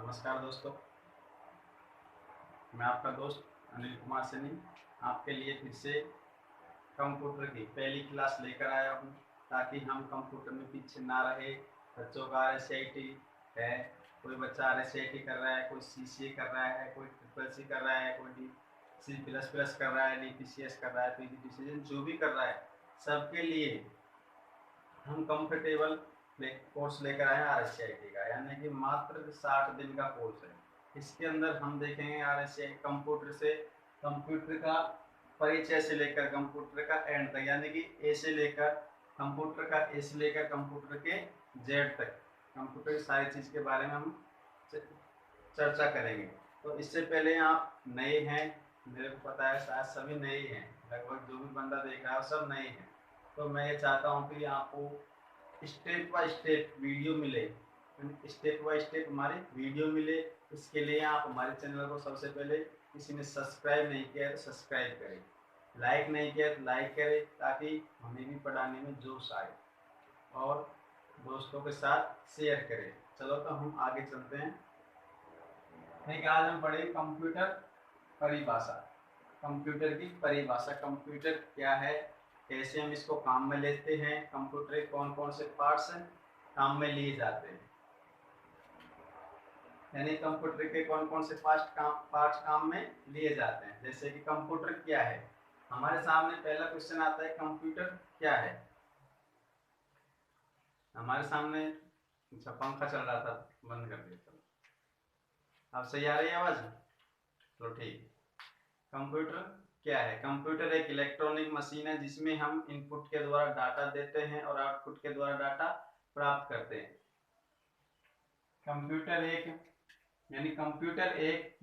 नमस्कार दोस्तों, मैं आपका दोस्त अनिल कुमार सैनी आपके लिए फिर से कंप्यूटर की पहली क्लास लेकर आया हूं, ताकि हम कंप्यूटर में पीछे ना रहे। बच्चों का RSIT है, कोई बच्चा RSIT कर रहा है, कोई CCA कर रहा है, कोई CCC कर रहा है, कोई C++ कर रहा है, DPCS कर रहा है, PGDCS जो भी कर रहा है, सबके लिए हम कंफर्टेबल कोर्स लेकर आए हैं RSIT का, यानी कि मात्र 60 दिन का कोर्स है। इसके अंदर हम देखेंगे RSIT कंप्यूटर का परिचय से लेकर कंप्यूटर का एंड तक, यानी कि ए से लेकर कंप्यूटर का ए से लेकर कंप्यूटर के जेड तक, कंप्यूटर की सारी चीज़ के बारे में हम चर्चा करेंगे। तो इससे पहले आप नए हैं, मेरे को पता है शायद सभी नए हैं, लगभग जो भी बंदा देख रहा है सब नए हैं। तो मैं ये चाहता हूँ कि आपको स्टेप बाय स्टेप वीडियो मिले, स्टेप बाय स्टेप हमारी वीडियो मिले। इसके लिए आप हमारे चैनल को सबसे पहले, किसी ने सब्सक्राइब नहीं किया है तो सब्सक्राइब करें, लाइक नहीं किया तो लाइक करें, ताकि हमें भी पढ़ाने में जोश आए, और दोस्तों के साथ शेयर करें। चलो तो हम आगे चलते हैं। ठीक, आज हम पढ़े कंप्यूटर परिभाषा। कंप्यूटर की परिभाषा, कंप्यूटर क्या है, कैसे हम इसको काम में लेते हैं, कंप्यूटर के कौन कौन से पार्ट्स काम में लिए जाते हैं, यानी कंप्यूटर के कौन कौन से पार्ट्स काम में लिए जाते हैं। जैसे कि कंप्यूटर क्या है, हमारे सामने पहला क्वेश्चन आता है, कंप्यूटर क्या है। हमारे सामने अच्छा पंखा चल रहा था, बंद कर दिया। अब सही आ रही है आवाज? तो ठीक। कंप्यूटर क्या है? कंप्यूटर एक इलेक्ट्रॉनिक मशीन है जिसमें हम इनपुट के द्वारा डाटा देते हैं और आउटपुट के द्वारा डाटा प्राप्त करते हैं। कंप्यूटर एक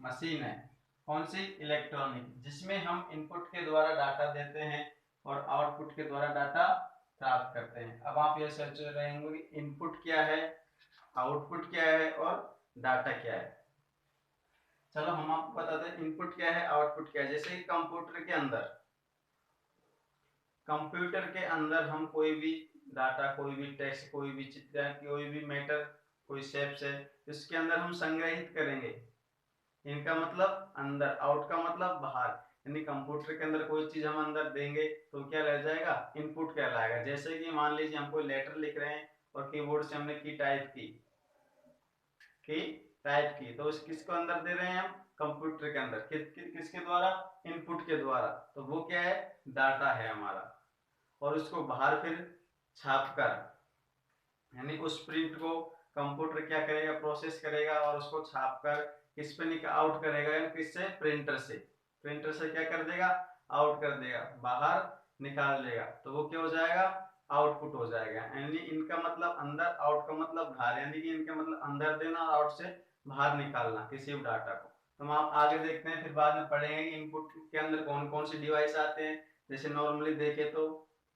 मशीन है, कौन सी? इलेक्ट्रॉनिक, जिसमें हम इनपुट के द्वारा डाटा देते हैं और आउटपुट के द्वारा डाटा प्राप्त करते हैं। अब आप ये सोच रहे होंगे कि इनपुट क्या है, आउटपुट क्या है और डाटा क्या है। चलो हम आपको बताते हैं इनपुट क्या है, आउटपुट क्या है। जैसे कि कंप्यूटर के अंदर हम कोई भी डाटा, कोई भी टेक्स्ट, कोई भी चित्र, कोई भी मैटर, कोई शेप्स है, इसके अंदर हम संग्रहित करेंगे। इनका मतलब अंदर, आउट का मतलब बाहर, यानी कंप्यूटर के अंदर कोई चीज हम अंदर देंगे तो क्या रह जाएगा? इनपुट कहलाएगा। जैसे कि मान लीजिए हम कोई लेटर लिख रहे हैं और कीबोर्ड से हमने की टाइप की, तो किसको अंदर दे रहे हैं हम? कंप्यूटर के अंदर। किसके द्वारा? इनपुट के द्वारा। तो वो क्या है? डाटा है हमारा। और उसको बाहर फिर छापकर, यानी उस प्रिंट को कंप्यूटर क्या करेगा? प्रोसेस करेगा और उसको छापकर किस पे आउट करेगा, यानी किससे? प्रिंटर से। प्रिंटर से क्या कर देगा? आउट कर देगा, बाहर निकाल देगा। तो वो क्या हो जाएगा? आउटपुट हो जाएगा। यानी इनका मतलब अंदर, आउट का मतलब बाहर, यानी कि इनका मतलब अंदर देना और आउट से बाहर निकालना किसी भी डाटा को। तो हम आप आगे देखते हैं, फिर बाद में पढ़ेंगे कि इनपुट के अंदर कौन कौन सी डिवाइस आते हैं। जैसे नॉर्मली देखे तो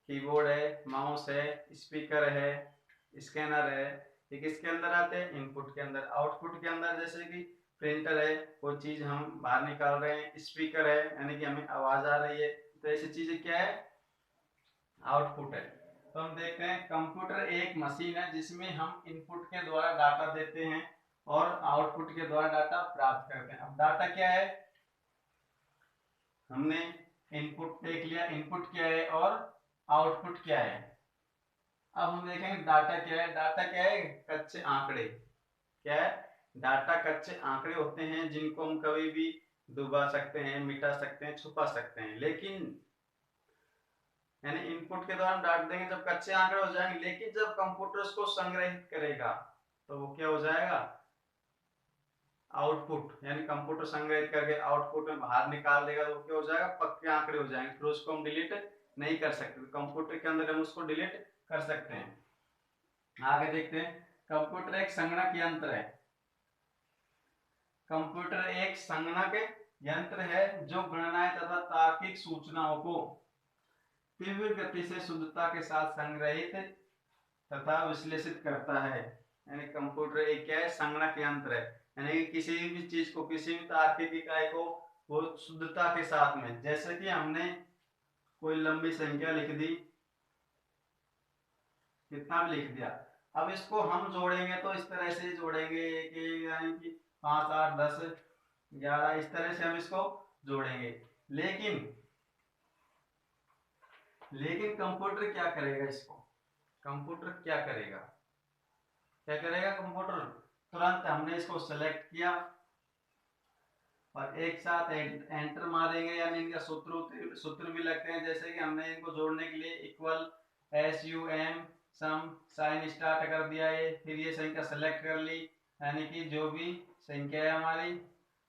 कीबोर्ड है, माउस है, स्पीकर है, स्कैनर है, ये किसके अंदर आते हैं? इनपुट के अंदर। आउटपुट के अंदर जैसे कि प्रिंटर है, कोई चीज हम बाहर निकाल रहे हैं, स्पीकर है यानी कि हमें आवाज आ रही है, तो ऐसी चीजें क्या है? आउटपुट है। तो हम देखते हैं, कंप्यूटर एक मशीन है जिसमें हम इनपुट के द्वारा डाटा देते हैं और आउटपुट के द्वारा डाटा प्राप्त करते हैं। अब डाटा क्या है? हमने इनपुट देख लिया, इनपुट क्या है और आउटपुट क्या है। अब हम देखेंगे डाटा क्या है। डाटा क्या है? कच्चे आंकड़े। क्या है? डाटा कच्चे आंकड़े होते हैं जिनको हम कभी भी डुबा सकते हैं, मिटा सकते हैं, छुपा सकते हैं। लेकिन यानी इनपुट के द्वारा हम डाटा देंगे जब कच्चे आंकड़े हो जाएंगे, लेकिन जब कंप्यूटर उसको संग्रहित करेगा तो वो क्या हो जाएगा? आउटपुट। यानी कंप्यूटर संग्रहित करके आउटपुट में बाहर निकाल देगा तो क्या हो जाएगा? पक्के आंकड़े हो जाएंगे, फिर उसको हम डिलीट नहीं कर सकते। कंप्यूटर के अंदर हम उसको डिलीट कर सकते हैं। आगे देखते हैं, कंप्यूटर एक संगणक यंत्र है। कंप्यूटर एक संगणक यंत्र है जो गणनाएं तथा तार्किक सूचनाओं को तीव्र गति से शुद्धता के साथ संग्रहित तथा विश्लेषित करता है। यानी कंप्यूटर एक क्या है? संगणक यंत्र है, यानी किसी भी चीज को, किसी भी तार्किक इकाई को वो शुद्धता के साथ में, जैसे कि हमने कोई लंबी संख्या लिख दी, कितना भी लिख दिया, अब इसको हम जोड़ेंगे तो इस तरह से जोड़ेंगे कि यानी कि 5 8 10 11 इस तरह से हम इसको जोड़ेंगे। लेकिन कंप्यूटर क्या करेगा, इसको कंप्यूटर क्या करेगा, कंप्यूटर तुरंत हमने इसको सेलेक्ट किया और एक साथ एंटर मारेंगे, यानी इनका सूत्र भी लगते हैं, जैसे कि हमने इनको जोड़ने के लिए equal SUM sum sign start कर दिया है, फिर ये संख्या सेलेक्ट कर ली, यानी कि जो भी संख्या है हमारी,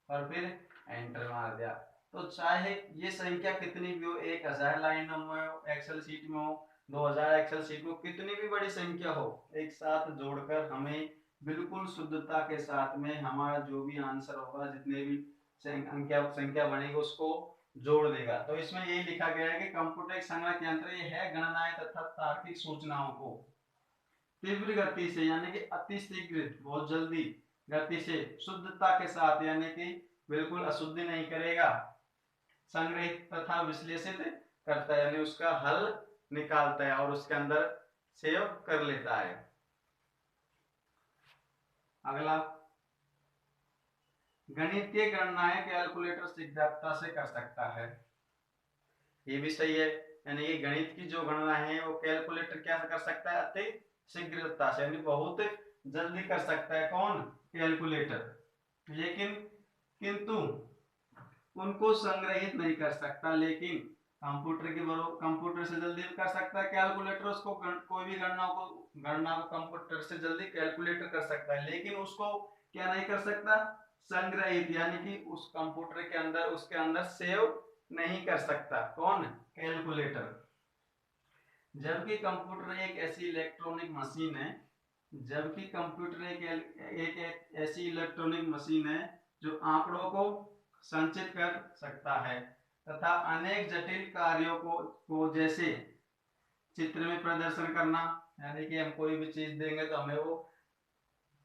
और फिर एंटर मार दिया। तो चाहे ये संख्या कितनी भी हो, 1000 लाइनों में हो, एक्सेल शीट में हो, 2000 एक्सेल शीट में, कितनी भी बड़ी संख्या हो, एक साथ जोड़कर हमें बिल्कुल शुद्धता के साथ में हमारा जो भी आंसर होगा, जितने भी संख्या बनेगी उसको जोड़ देगा। तो इसमें ये लिखा गया है कि कंप्यूटर एक संगणक यंत्र ये है गणनाएं तथा तार्किक सूचनाओं को तीव्र गति से, यानी कि अति शीघ्र, बहुत जल्दी गति से, शुद्धता के साथ, यानी कि बिल्कुल अशुद्धि नहीं करेगा, संग्रहित तथा विश्लेषित करता है, यानी उसका हल निकालता है और उसके अंदर सेव कर लेता है। अगला, गणितीय गणनाएं कैलकुलेटर शीघ्रता से कर सकता है। ये भी सही है, यानी कि गणित की जो गणना है वो कैलकुलेटर क्या कर सकता है, अति शीघ्रता से, यानी बहुत जल्दी कर सकता है। कौन? कैलकुलेटर। लेकिन किंतु उनको संग्रहित नहीं कर सकता। लेकिन कंप्यूटर से जल्दी कर सकता है कैलकुलेटर, उसको कोई भी गणना को कंप्यूटर से जल्दी कैलकुलेटर कर सकता है, लेकिन उसको क्या नहीं कर सकता, संग्रहित, यानी कि उस कंप्यूटर के अंदर उसके अंदर सेव नहीं कर सकता। कौन? कैलकुलेटर। जबकि कंप्यूटर एक ऐसी इलेक्ट्रॉनिक मशीन है जबकि कंप्यूटर एक ऐसी इलेक्ट्रॉनिक मशीन है जो आंकड़ों को संचित कर सकता है तथा अनेक जटिल कार्यों को जैसे चित्र में प्रदर्शन करना, यानी कि हम कोई भी चीज देंगे तो हमें वो,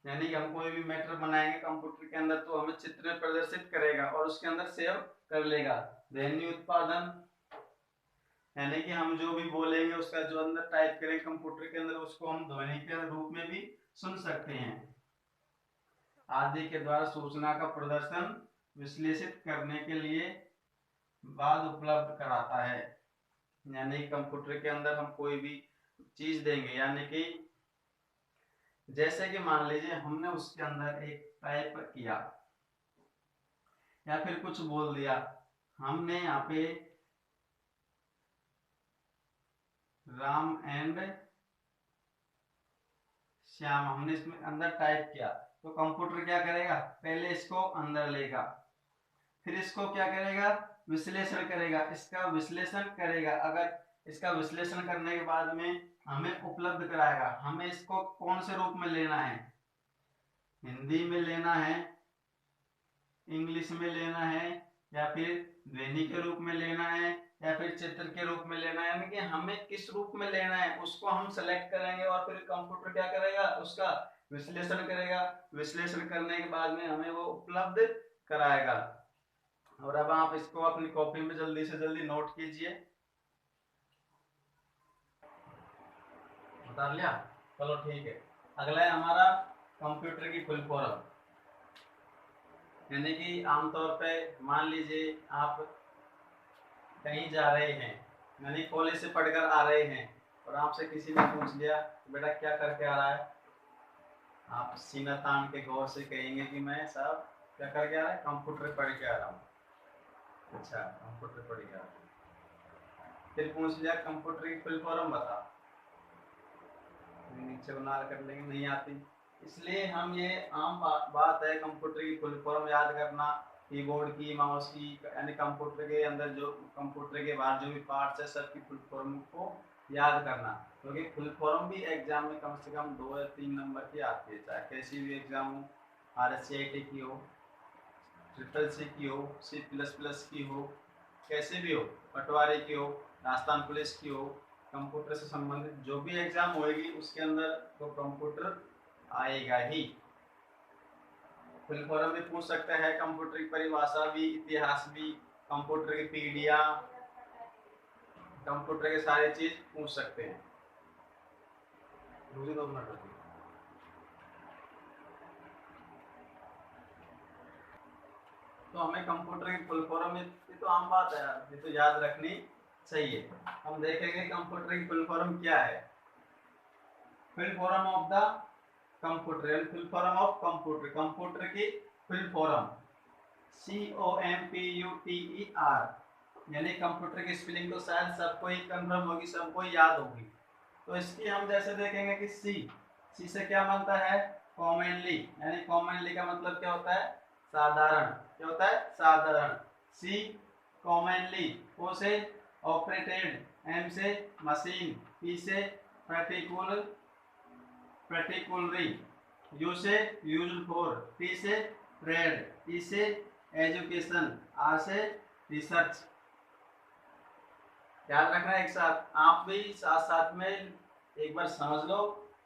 यानी कि हम कोई भी मैटर बनाएंगे कंप्यूटर के अंदर तो हमें चित्र में प्रदर्शित करेगा और उसके अंदर सेव कर लेगा। ध्वनि उत्पादन, यानी कि हम जो भी बोलेंगे उसका जो अंदर टाइप करेंगे कंप्यूटर के अंदर उसको हम ध्वनि के रूप में भी सुन सकते हैं, आदि के द्वारा सूचना का प्रदर्शन विश्लेषित करने के लिए बाद उपलब्ध कराता है। यानी कंप्यूटर के अंदर हम कोई भी चीज देंगे, यानी कि जैसे कि मान लीजिए हमने उसके अंदर एक टाइप किया या फिर कुछ बोल दिया, हमने यहाँ पे राम एंड श्याम हमने इसमें अंदर टाइप किया, तो कंप्यूटर क्या करेगा, पहले इसको अंदर लेगा, फिर इसको क्या करेगा, विश्लेषण करेगा, इसका विश्लेषण करेगा। अगर इसका विश्लेषण करने के बाद में हमें उपलब्ध कराएगा, हमें इसको कौन से रूप में लेना है, हिंदी में लेना है, इंग्लिश में लेना है, या फिर ध्वनि के रूप में लेना है, या फिर चित्र के रूप में लेना है, यानी कि हमें किस रूप में लेना है उसको हम सेलेक्ट करेंगे और फिर कंप्यूटर क्या करेगा, उसका विश्लेषण करेगा। विश्लेषण करने के बाद में हमें वो उपलब्ध कराएगा। और अब आप इसको अपनी कॉपी में जल्दी से जल्दी नोट कीजिए। बता लिया? चलो ठीक है। अगला है हमारा कंप्यूटर की फुल फॉर्म, यानी कि आमतौर पे मान लीजिए आप कहीं जा रहे हैं, यानी कॉलेज से पढ़कर आ रहे हैं और आपसे किसी ने पूछ लिया बेटा क्या करके आ रहा है, आप सीना तान के गौर से कहेंगे कि मैं साहब क्या करके आ रहा है, कंप्यूटर पढ़ के आ रहा हूँ। अच्छा, कंप्यूटर पढ़ के आ रहा हूँ। फिर पूछ लिया कंप्यूटर की फुल फॉर्म बता, नीचे बना कर लेंगे, नहीं आती। इसलिए हम ये आम बात है कंप्यूटर की फुल फॉर्म याद करना, कीबोर्ड की, माउस की, यानी कंप्यूटर के अंदर जो कंप्यूटर के बाहर जो भी पार्ट्स है सबकी फुल फॉर्म को याद करना, क्योंकि फुल फॉर्म भी एग्जाम में कम से कम 2 या 3 नंबर की आती है, चाहे कैसी भी एग्जाम हो, RSCIT की हो, SSC की हो, C++ की हो, कैसे भी हो, पटवारी की हो, राजस्थान पुलिस की हो, कंप्यूटर से संबंधित जो भी एग्जाम होएगी उसके अंदर तो कंप्यूटर आएगा ही। फुल फॉर्म भी पूछ सकते हैं, कंप्यूटर की परिभाषा भी, इतिहास भी, कंप्यूटर की पीढ़ियां, कंप्यूटर के सारे चीज पूछ सकते हैं। मुझे 2 मिनट रुकिए। तो हमें कंप्यूटर की फुल फॉर्म, ये तो आम बात है यार, ये तो याद रखनी चाहिए। हम देखेंगे कंप्यूटर की फुल फॉर्म क्या है। Full form of the computer, full form of computer, computer की फुल फॉर्म COMPUTER, यानी कंप्यूटर की स्पेलिंग तो शायद सबको ही कंफर्म होगी, सबको ही याद होगी। तो इसकी हम जैसे देखेंगे कि सी से क्या बनता है, कॉमनली, यानी कॉमनली का मतलब क्या होता है, साधारण, क्या होता है, साधारण। सी कॉमनली, ओ से ऑपरेटेड, एम से मशीन, पी से पर्टिकुलरली, यू से यूज्ड फॉर, टी से ट्रेड, ई से एजुकेशन, आर से रिसर्च। याद रखना है एक साथ, आप भी साथ साथ में एक बार समझ लो,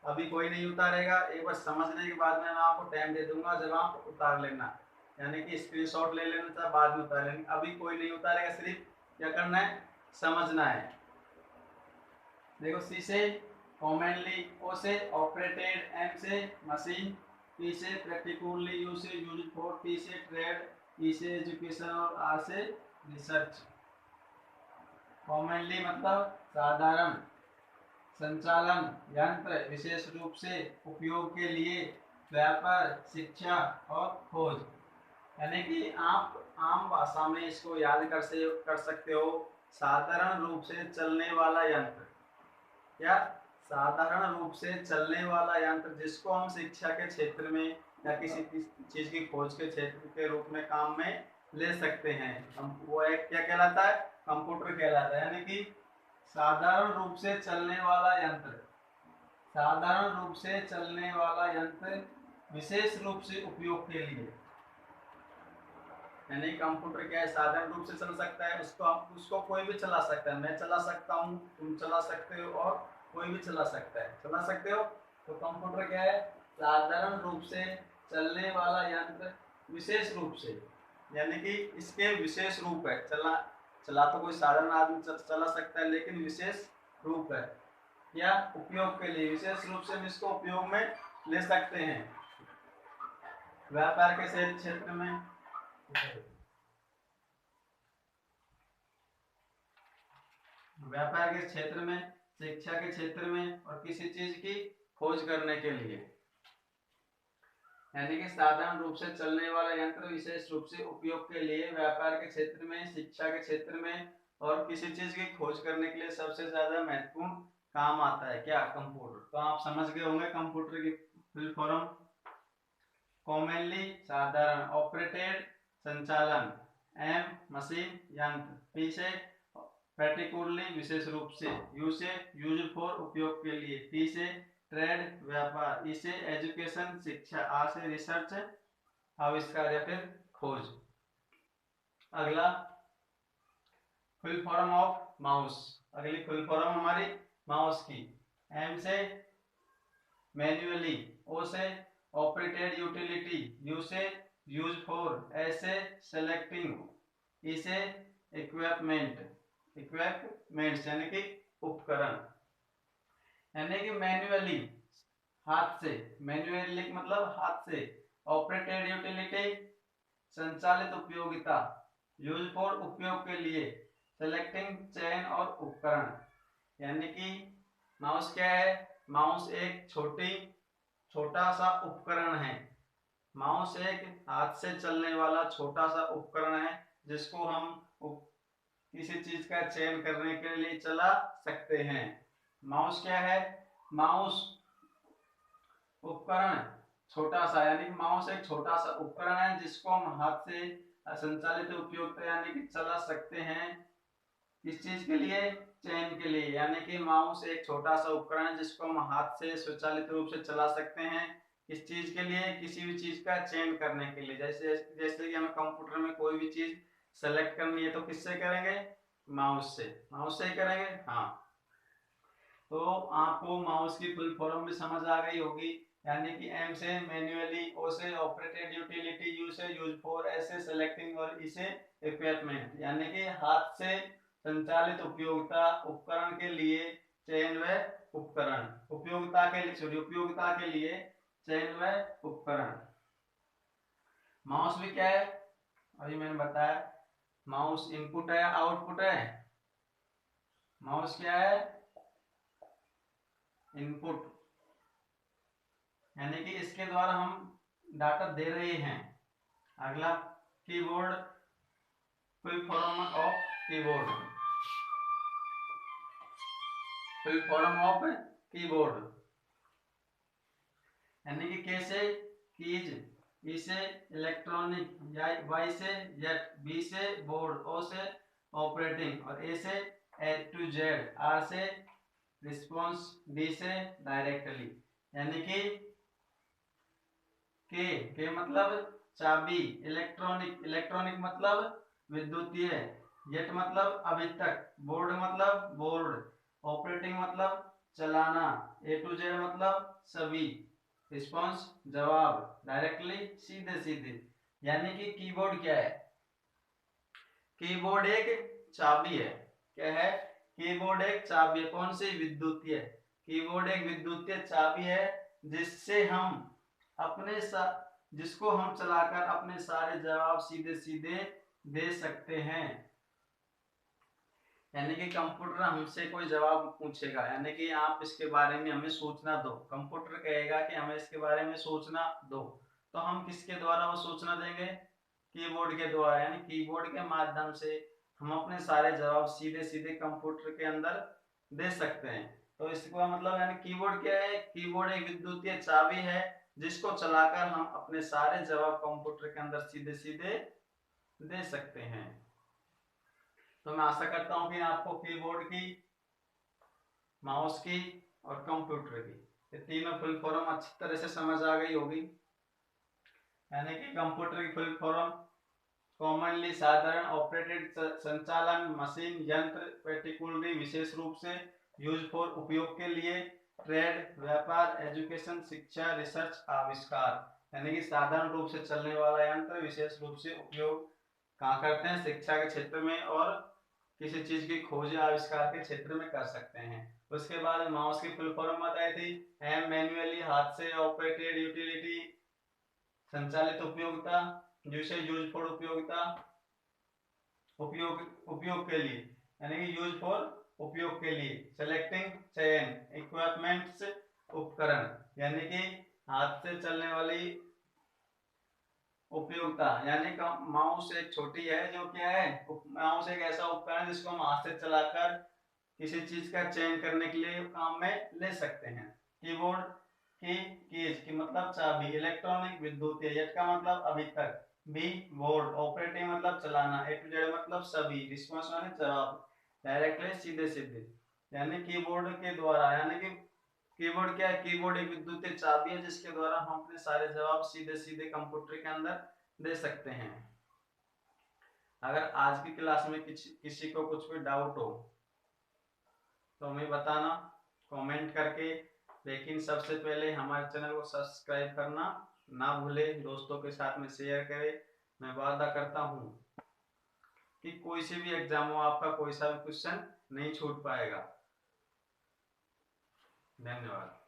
अभी कोई नहीं उतारेगा, एक बार समझने के बाद में मैं आपको टाइम दे दूंगा जब आप उतार लेना, यानी कि स्क्रीनशॉट ले लेना चाहे बाद में उतार लेना, अभी कोई नहीं उतारेगा, सिर्फ क्या करना है, समझना है। देखो, सी से कॉमनली, ओ से ऑपरेटेड, एम से मशीन, पी से प्रैक्टिकली, यू से यूज फॉर, टी से ट्रेड, ई से एजुकेशन और आर से रिसर्च। कॉमनली मतलब साधारण, संचालन यंत्र, विशेष रूप से उपयोग के लिए, व्यापार, शिक्षा और खोज। यानी कि आप आम भाषा में इसको याद कर सकते हो, साधारण रूप से चलने वाला यंत्र, या साधारण रूप से चलने वाला यंत्र जिसको हम शिक्षा के क्षेत्र में या किसी चीज की खोज के क्षेत्र के रूप में काम में ले सकते हैं। हम वो एक क्या कहलाता है, कंप्यूटर कहलाता है। यानी कि साधारण रूप से चलने वाला यंत्र, साधारण रूप से चलने वाला यंत्र विशेष रूप से उपयोग के लिए, यानी कंप्यूटर क्या है, साधारण रूप से चल सकता है, उसको कोई भी चला सकता है, मैं चला सकता हूँ, तुम चला सकते हो और कोई भी चला सकता है, चला सकते हो। तो कंप्यूटर क्या है, साधारण रूप से चलने वाला यंत्र विशेष रूप से, यानी कि इसके विशेष रूप है, चला तो कोई साधारण आदमी चला सकता है, लेकिन विशेष रूप है, या उपयोग के लिए विशेष रूप से हम इसको उपयोग में ले सकते हैं। व्यापार के क्षेत्र में, व्यापार के क्षेत्र में, शिक्षा के क्षेत्र में और किसी चीज की खोज करने के लिए, यानी कि साधारण रूप से चलने वाला यंत्र विशेष रूप से उपयोग के लिए, व्यापार के क्षेत्र में, शिक्षा के क्षेत्र में और किसी चीज की खोज करने के लिए सबसे ज्यादा महत्वपूर्ण काम आता है क्या, कंप्यूटर। तो आप समझ गए होंगे कंप्यूटर की फुल फॉर्म। कॉमनली साधारण, ऑपरेटेड संचालन, एम मशीन यंत्र, पी से पर्टिकुलरली विशेष रूप से, यू से यूज फॉर उपयोग के लिए, टी से ट्रेड व्यापार, ई से एजुकेशन शिक्षा, आर से रिसर्च आविष्कार या फिर खोज। अगला फुल फॉर्म ऑफ माउस, अगली फुल फॉर्म हमारी माउस की, एम से मैन्युअली, ओ से ऑपरेटेड यूटिलिटी, यू से यूज फॉर, एस से सेलेक्टिंग, ई से इक्विपमेंट्स यानी कि उपकरण। यानी कि मैन्युअली हाथ से, मैन्युअली मतलब हाथ से, ऑपरेटेड यूटिलिटी संचालित उपयोगिता, यूज फॉर उपयोग के लिए, सेलेक्टिंग चयन और उपकरण। यानी कि माउस क्या है, माउस एक छोटा सा उपकरण है, माउस एक हाथ से चलने वाला छोटा सा उपकरण है जिसको हम किसी चीज का चयन करने के लिए चला सकते हैं। माउस क्या है, माउस उपकरण छोटा सा, यानी कि माउस एक छोटा सा उपकरण है जिसको हम हाथ से संचालित उपयोग यानी कि चला सकते हैं, किस चीज के लिए, चयन के लिए। यानी कि माउस एक छोटा सा उपकरण है जिसको हम हाथ से स्वचालित रूप से चला सकते हैं, किस चीज के लिए, किसी भी चीज का चयन करने के लिए। जैसे जैसे कि हमें कंप्यूटर में कोई भी चीज सेलेक्ट करनी है तो किससे करेंगे, माउस से ही करेंगे। हाँ, तो आपको माउस की फुल फॉर्म भी समझ आ गई होगी, यानी कि एम से मैन्युअली, ओ से ऑपरेटेड यूटिलिटी, यू से यूज फॉर, एस से सेलेक्टिंग और ई से इक्विपमेंट, यानी कि हाथ से संचालित उपयोगिता, उपकरण के लिए चयन व उपकरण, उपयोगिता के लिए चयन व उपकरण। माउस भी क्या है, अभी मैंने बताया माउस इनपुट है या आउटपुट है? माउस क्या है? इनपुट, यानी कि इसके द्वारा हम डाटा दे रहे हैं। अगला keyboard, full form of keyboard, full form of keyboard यानी कि कैसे, कीज, ई से इलेक्ट्रॉनिक, या वाई से जेट, बी से बोर्ड, ओ से ऑपरेटिंग और ए से ए टू जेड, आर से रिस्पॉन्स, डी से डायरेक्टली। यानी कि के मतलब चाबी, इलेक्ट्रॉनिक, इलेक्ट्रॉनिक मतलब विद्युतीय, जेट मतलब अभी तक, बोर्ड मतलब बोर्ड, ऑपरेटिंग मतलब चलाना, ए टू जेड मतलब सभी, रिस्पॉन्स जवाब, डायरेक्टली सीधे सीधे। यानी कि कीबोर्ड क्या है? कीबोर्ड एक चाबी है। क्या है? कीबोर्ड एक चाबी है। कौन सी? विद्युतीय। कीबोर्ड एक विद्युतीय चाबी है जिससे हम अपने जिसको हम चलाकर अपने सारे जवाब सीधे सीधे दे सकते हैं। यानी कि कंप्यूटर हमसे कोई जवाब पूछेगा, यानी कि आप इसके बारे में हमें सूचना दो, कंप्यूटर कहेगा कि हमें इसके बारे में सूचना दो, तो हम किसके द्वारा वो सूचना देंगे? कीबोर्ड के द्वारा। यानी कीबोर्ड के माध्यम से हम अपने सारे जवाब सीधे सीधे कंप्यूटर के अंदर दे सकते हैं। तो इसका मतलब यानी कीबोर्ड क्या है? कीबोर्ड एक विद्युतीय चाबी है जिसको चलाकर हम अपने सारे जवाब कंप्यूटर के अंदर सीधे सीधे दे सकते हैं। तो मैं आशा करता हूं कि आपको कीबोर्ड की, माउस की और कंप्यूटर की ये तीनों फुल फॉर्म अच्छी तरह से समझ आ गई होगी। यानी कि कंप्यूटर की फुल फॉर्म कॉमनली साधारण ऑपरेटेड संचालन मशीन यंत्र, पर्टिकुलरली विशेष रूप से यूज फॉर उपयोग के लिए, ट्रेड व्यापार, एजुकेशन शिक्षा, रिसर्च आविष्कार। यानी कि साधारण रूप से चलने वाला यंत्र, विशेष रूप से उपयोग कहाँ करते हैं? शिक्षा के क्षेत्र में और किसी चीज की खोज या आविष्कार के क्षेत्र में कर सकते हैं। उसके बाद माउस की फुल फॉर्म बताई थी, एम मैन्युअली हाथ से ऑपरेटेड यूटिलिटी संचालित उपयोगिता, जिसे यूज फॉर उपयोगिता, उपयोग के लिए, यानी कि यूज फॉर उपयोग के लिए, सेलेक्टिंग चयन, इक्विपमेंट्स उपकरण, यानी कि हाथ से चलने वाली उपयोगिता, यानी कि माउस एक छोटी है जो क्या है, माउस एक ऐसा उपकरण है जिसको हम हाथ से चलाकर किसी चीज का चयन करने के लिए काम में ले सकते हैं। कीबोर्ड कीज की मतलब चाबी, इलेक्ट्रॉनिक विद्युतीय, जेट का मतलब अभी तक, बी बोर्ड, ऑपरेटिंग मतलब चलाना, ए टू जेड मतलब सभी, रिस्पॉन्स माने जवाब, डायरेक्टली सीधे सीधे। यानी कीबोर्ड के द्वारा, यानी कि कीबोर्ड क्या है? कीबोर्ड एक विद्युतीय चाबी है जिसके द्वारा हम अपने सारे जवाब सीधे सीधे कंप्यूटर के अंदर दे सकते हैं। अगर आज की क्लास में किसी को कुछ भी डाउट हो तो हमें बताना कमेंट करके, लेकिन सबसे पहले हमारे चैनल को सब्सक्राइब करना ना भूले, दोस्तों के साथ में शेयर करें। मैं वादा करता हूँ कि कोई से भी एग्जाम हो आपका कोई सा भी क्वेश्चन नहीं छूट पाएगा। धन्यवाद।